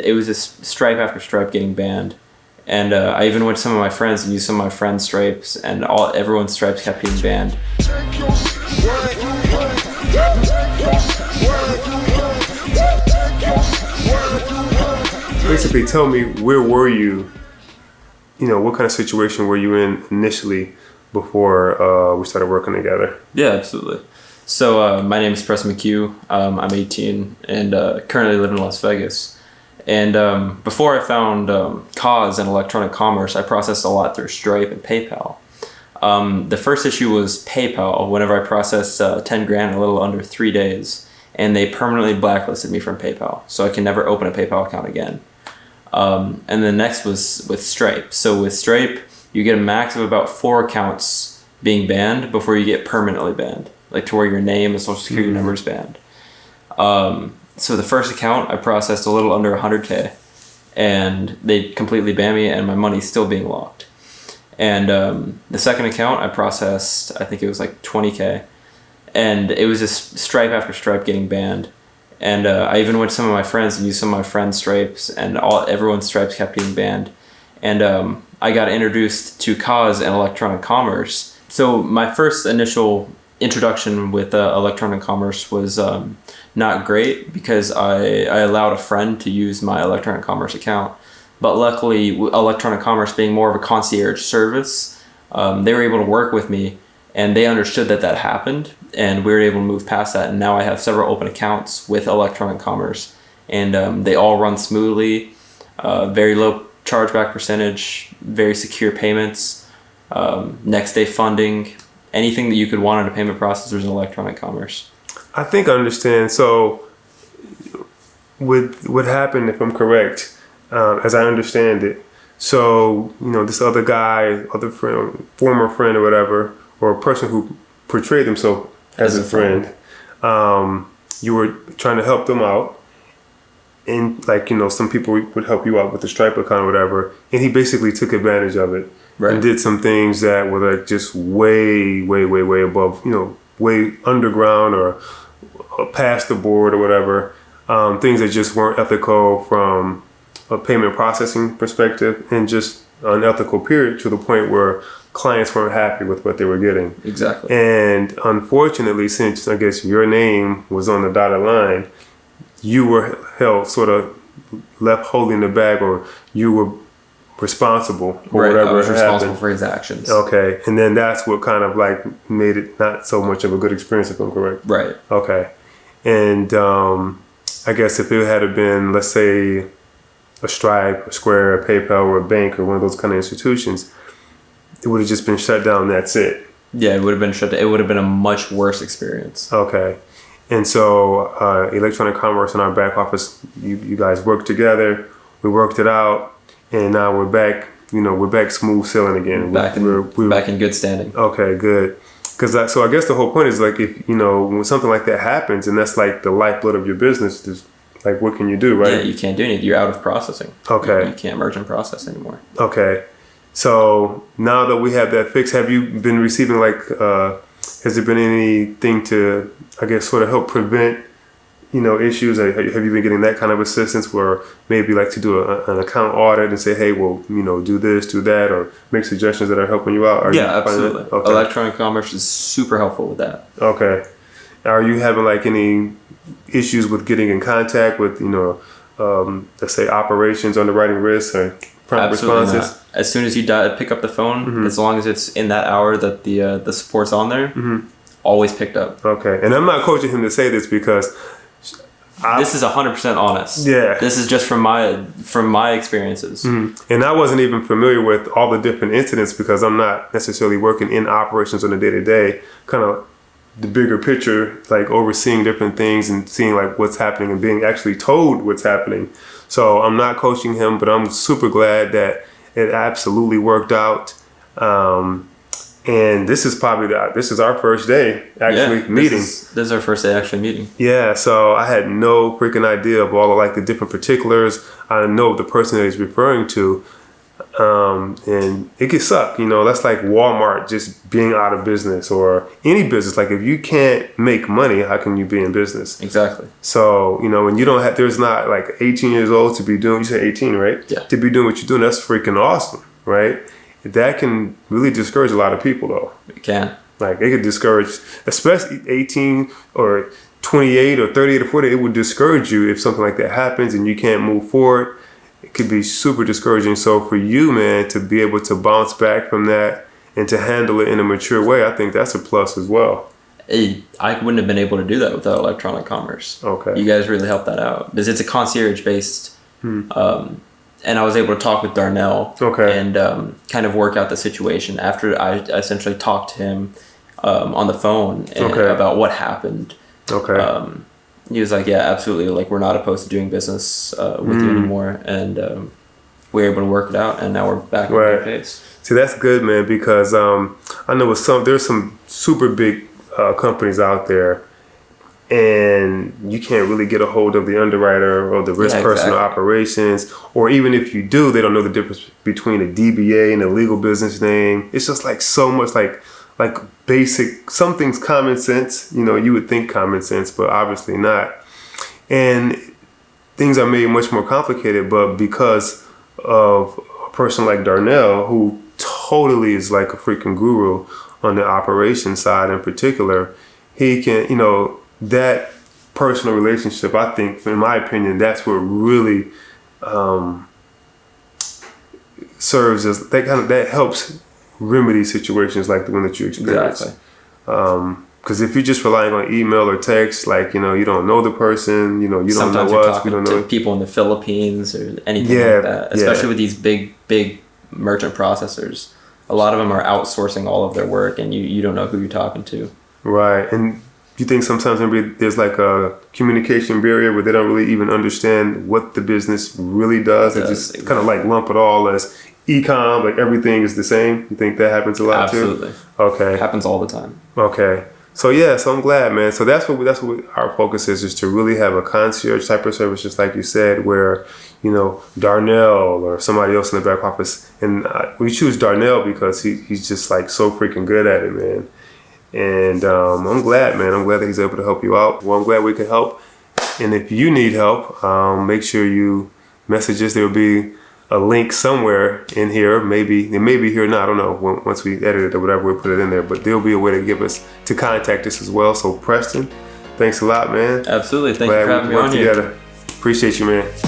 it was just stripe after stripe getting banned. And I even went to some of my friends and used some of my friends' stripes, and everyone's stripes kept getting banned. Basically, tell me, where were you? What kind of situation were you in initially before we started working together? Yeah, absolutely. So my name is Preston McHugh. I'm 18 and currently live in Las Vegas. And before I found Khaaz and electronic commerce, I processed a lot through Stripe and PayPal. The first issue was PayPal. Whenever I processed 10 grand in a little under 3 days, and they permanently blacklisted me from PayPal, so I can never open a PayPal account again. And the next was with Stripe. So with Stripe, you get a max of about 4 accounts being banned before you get permanently banned, like to where your name and social security number is banned. So the first account I processed a little under 100K, and they completely banned me, and my money's still being locked. And the second account I processed, I think it was like 20K, and it was just stripe after stripe getting banned. And I even went to some of my friends and used some of my friends' stripes, and everyone's stripes kept getting banned. And I got introduced to Khaaz and electronic commerce. So my first initial introduction with electronic commerce was not great, because I allowed a friend to use my electronic commerce account. But luckily, electronic commerce being more of a concierge service, they were able to work with me, and they understood that happened, and we were able to move past that. And now I have several open accounts with electronic commerce, and they all run smoothly, very low chargeback percentage, very secure payments, next day funding, anything that you could want in a payment processor is in electronic commerce. I think I understand. So what happened, if I'm correct, as I understand it, so, this other guy, other friend, former friend or whatever, or a person who portrayed himself as a friend, you were trying to help them out. And some people would help you out with the Stripe account or whatever. And he basically took advantage of it. Right. And did some things that were like just way, way, way, way above, way underground or past the board or whatever. Things that just weren't ethical from a payment processing perspective, and just unethical period, to the point where clients weren't happy with what they were getting. Exactly. And unfortunately, since I guess your name was on the dotted line, you were held sort of left holding the bag, or you were responsible for whatever I was responsible happened. for his actions. Okay. And then that's what kind of like made it not so much of a good experience, if I'm correct. Right. Okay. And I guess if it had been, let's say, a Stripe, a Square, a PayPal, or a bank, or one of those kind of institutions, it would have just been shut down. That's it. Yeah, it would have been shut down. It would have been a much worse experience. Okay. And so electronic commerce in our back office, you guys worked together. We worked it out. And now we're back, we're back smooth sailing again. Back in good standing. Okay, good. Because so I guess the whole point is, like, if, when something like that happens, and that's like the lifeblood of your business, just like, what can you do, right? Yeah, you can't do anything. You're out of processing. Okay. You can't merge and process anymore. Okay. So now that we have that fixed, have you been receiving, like, has there been anything to, I guess, sort of help prevent, issues? Have you been getting that kind of assistance, where maybe like to do an account audit and say, hey, well, do this, do that, or make suggestions that are helping you out? Absolutely. Okay. Electronic commerce is super helpful with that. Okay. Are you having like any issues with getting in contact with, let's say operations, underwriting risks, or prompt Absolutely responses? Not. As soon as you pick up the phone, as long as it's in that hour that the support's on there, always picked up. Okay. And I'm not coaching him to say this, because this is 100% honest. Yeah. This is just from my experiences. Mm-hmm. And I wasn't even familiar with all the different incidents, because I'm not necessarily working in operations on a day-to-day, kind of the bigger picture, like overseeing different things and seeing like what's happening and being actually told what's happening. So I'm not coaching him, but I'm super glad that it absolutely worked out. And this is probably this is our first day actually meeting. This is our first day actually meeting. Yeah, so I had no freaking idea of all of like the different particulars. I know the person that he's referring to. And it could suck, you know. That's like Walmart just being out of business, or any business. Like if you can't make money, how can you be in business? Exactly. So, you know, when you don't have, there's not like 18 years old to be doing, you said 18, right? Yeah. To be doing what you're doing, that's freaking awesome, right? That can really discourage a lot of people though. It can. Like it could discourage, especially 18 or 28 or 38 or 40, it would discourage you if something like that happens and you can't move forward. It could be super discouraging. So for you, man, to be able to bounce back from that and to handle it in a mature way, I think that's a plus as well. I wouldn't have been able to do that without electronic commerce. Okay. You guys really helped that out because it's a concierge based, and I was able to talk with Darnell. Okay. And kind of work out the situation after I essentially talked to him on the phone about what happened. Okay. He was like, yeah, absolutely. Like, we're not opposed to doing business with you anymore. And we were able to work it out. And now we're back on the pace. See, that's good, man, because I know there's some super big companies out there, and you can't really get a hold of the underwriter or the risk person or operations. Or even if you do, they don't know the difference between a DBA and a legal business name. It's just like so much like basic, some things common sense, you know, you would think common sense, but obviously not. And things are made much more complicated, but because of a person like Darnell, who totally is like a freaking guru on the operations side in particular, he can, you know, that personal relationship, I think, in my opinion, that's what really serves as, that helps remedy situations like the one that you experienced. Exactly. Because if you're just relying on email or text, like, you know, you don't know the person, you know, you don't know us, we don't know people in the Philippines or anything like that. Especially with these big merchant processors, a lot of them are outsourcing all of their work, and you don't know who you're talking to. Right. And you think sometimes maybe there's like a communication barrier where they don't really even understand what the business really does. They just kind of like lump it all as e-com, like everything is the same. You think that happens a lot too? Absolutely. Okay. It happens all the time. Okay. So yeah, so I'm glad, man. So that's what our focus is to really have a concierge type of service, just like you said, where, you know, Darnell or somebody else in the back office. And we choose Darnell because he's just like so freaking good at it, man. And I'm glad, man. I'm glad that he's able to help you out. Well, I'm glad we could help. And if you need help, make sure you message us. There'll be a link somewhere in here. Maybe it may be here now. I don't know. Once we edit it or whatever, we'll put it in there. But there'll be a way to contact us as well. So Preston, thanks a lot, man. Absolutely. Thank you for having me on here. Appreciate you, man.